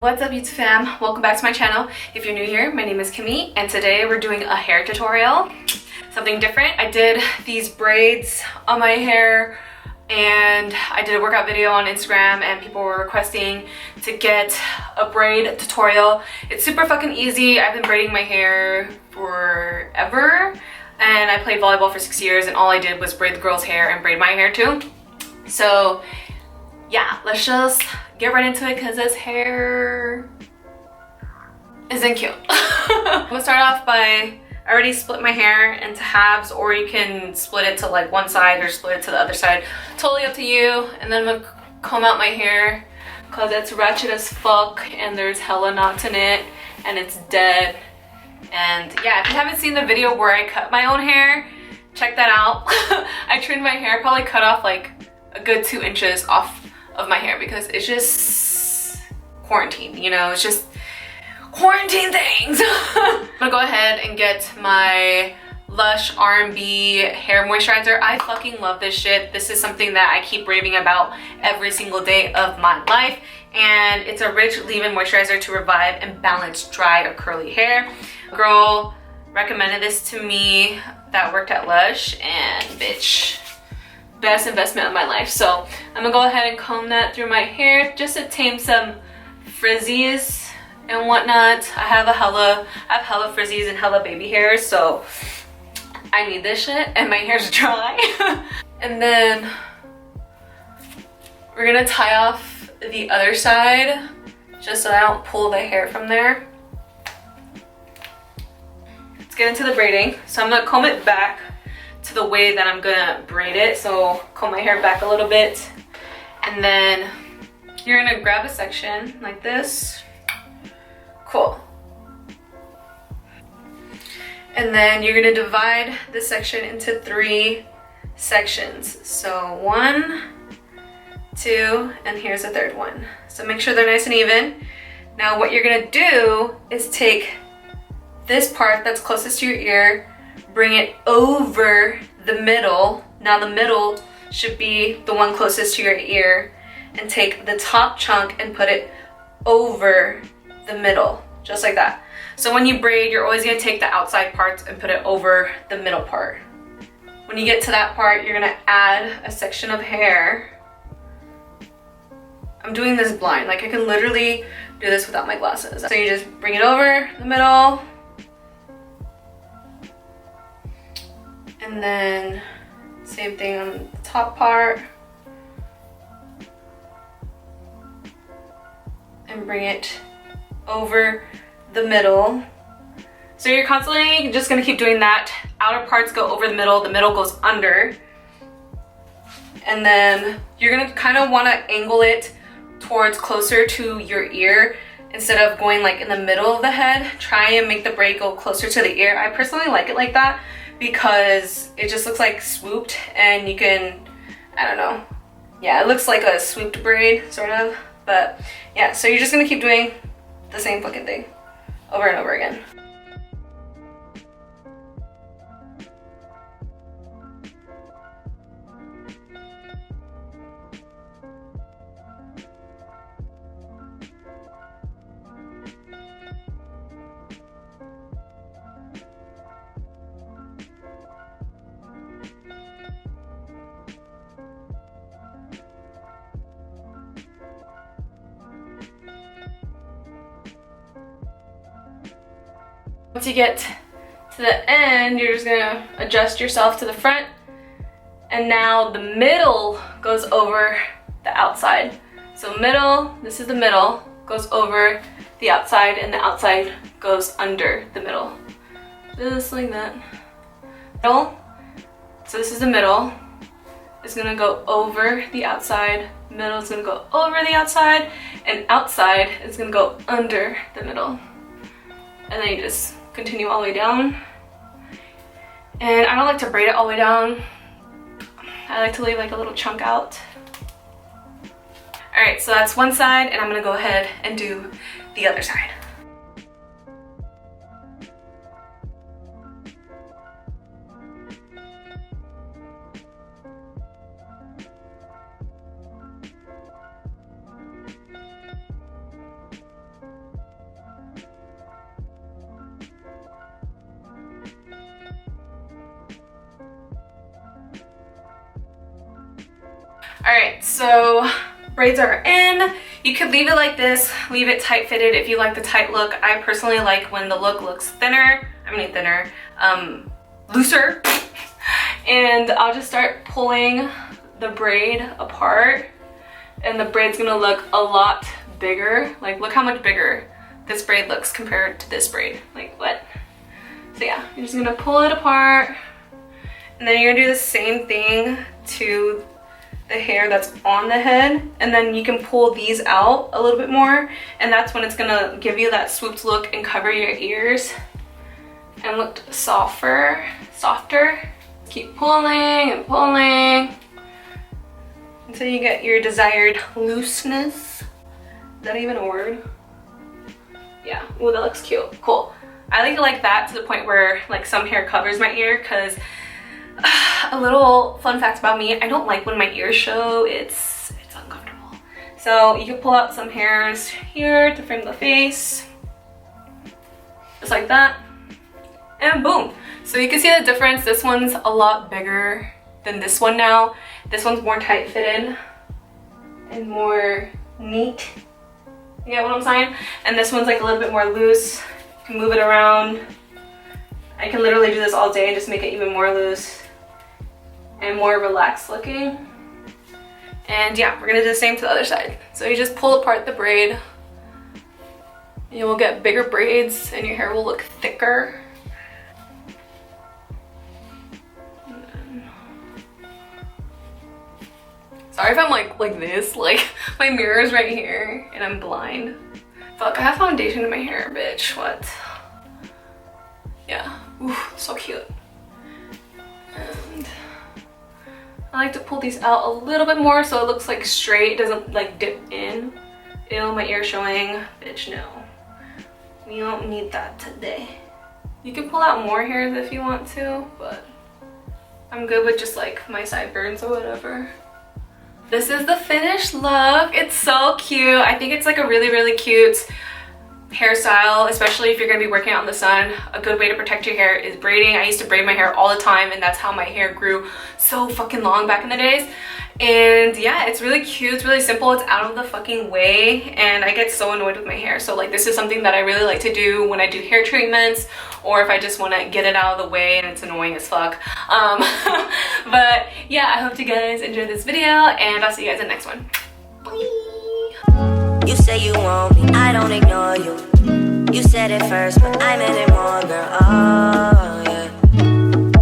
What's up YouTube fam? Welcome back to my channel. If you're new here, my name is Kimmy and today we're doing a hair tutorial. Something different. I did these braids on my hair and I did a workout video on Instagram and people were requesting to get a braid tutorial. It's super fucking easy. I've been braiding my hair forever and I played volleyball for 6 years and all I did was braid the girls' hair and braid my hair too. So yeah, let's just get right into it because this hair isn't cute. I'm gonna start off by, I already split my hair into halves, or you can split it to like one side or split it to the other side. Totally up to you. And then I'm gonna comb out my hair because it's ratchet as fuck and there's hella knots in it and it's dead. And yeah, if you haven't seen the video where I cut my own hair, check that out. I trimmed my hair, probably cut off like a good 2 inches off of my hair because it's just quarantine, you know, it's just quarantine things. I'm gonna go ahead and get my Lush R&B hair moisturizer. I fucking love this shit. This is something that I keep raving about every single day of my life, and it's a rich leave-in moisturizer to revive and balance dry or curly hair. A girl recommended this to me that worked at Lush, and bitch, best investment of my life. So I'm gonna go ahead and comb that through my hair just to tame some frizzies and whatnot. I have hella frizzies and hella baby hairs, so I need this shit and my hair's dry. And then we're gonna tie off the other side just so I don't pull the hair from there. Let's get into the braiding. So I'm gonna comb it back to the way that I'm gonna braid it. So comb my hair back a little bit, and then you're gonna grab a section like this. Cool. And then you're gonna divide this section into 3 sections. So 1, 2, and here's the 3rd one. So make sure they're nice and even. Now what you're gonna do is take this part that's closest to your ear, bring it over the middle. Now the middle should be the one closest to your ear, and take the top chunk and put it over the middle, just like that. So when you braid, you're always gonna take the outside parts and put it over the middle part. When you get to that part, you're gonna add a section of hair. I'm doing this blind, like I can literally do this without my glasses. So you just bring it over the middle, and then same thing on the top part, and bring it over the middle. So you're constantly just gonna keep doing that. Outer parts go over the middle goes under, and then you're gonna kind of want to angle it towards closer to your ear instead of going like in the middle of the head. Try and make the braid go closer to the ear. I personally like it like that because it just looks like swooped, and you can, I don't know, yeah, it looks like a swooped braid sort of. But yeah, so you're just gonna keep doing the same fucking thing over and over again. Once you get to the end, you're just gonna adjust yourself to the front, and now the middle goes over the outside. So middle, this is the middle, goes over the outside, and the outside goes under the middle. Just like that. Middle, so this is the middle, it's gonna go over the outside, middle is gonna go over the outside, and outside is gonna go under the middle. And then you just continue all the way down. And I don't like to braid it all the way down. I like to leave like a little chunk out. All right, so that's one side, and I'm gonna go ahead and do the other side. So braids are in. You could leave it like this, leave it tight fitted if you like the tight look. I personally like when the look looks thinner, looser. And I'll just start pulling the braid apart, and the braid's gonna look a lot bigger. Like, look how much bigger this braid looks compared to this braid. Like, what? So yeah, you're just gonna pull it apart, and then you're gonna do the same thing to the hair that's on the head, and then you can pull these out a little bit more, and that's when it's gonna give you that swooped look and cover your ears and look softer. Keep pulling and pulling until you get your desired looseness. Is that even a word? Yeah. Oh, that looks cute. Cool. I like it like that, to the point where like some hair covers my ear, because a little fun fact about me, I don't like when my ears show. It's uncomfortable. So you can pull out some hairs here to frame the face, just like that, and boom. So you can see the difference. This one's a lot bigger than this one now. This one's more tight fitted and more neat. You get what I'm saying? And this one's like a little bit more loose. You can move it around. I can literally do this all day and just make it even more loose and more relaxed looking. And yeah, we're gonna do the same to the other side. So you just pull apart the braid. You will get bigger braids and your hair will look thicker. Sorry if I'm like this, like my mirror is right here and I'm blind. Fuck, I have foundation in my hair, bitch, what? Yeah, ooh, so cute. And I like to pull these out a little bit more so it looks like straight, it doesn't like dip in. Ew, my ear showing, bitch, no. We don't need that today. You can pull out more hairs if you want to, but I'm good with just like my sideburns or whatever. This is the finished look. It's so cute. I think it's like a really cute hairstyle, especially if you're gonna be working out in the sun. A good way to protect your hair is braiding. I used to braid my hair all the time, and that's how my hair grew so fucking long back in the days. And yeah, it's really cute, it's really simple, it's out of the fucking way, and I get so annoyed with my hair. So like, this is something that I really like to do when I do hair treatments, or if I just want to get it out of the way and it's annoying as fuck. But yeah, I hope you guys enjoyed this video, and I'll see you guys in the next one. Bye. You say you want me, I don't ignore you. You said it first, but I meant it more, girl. Oh.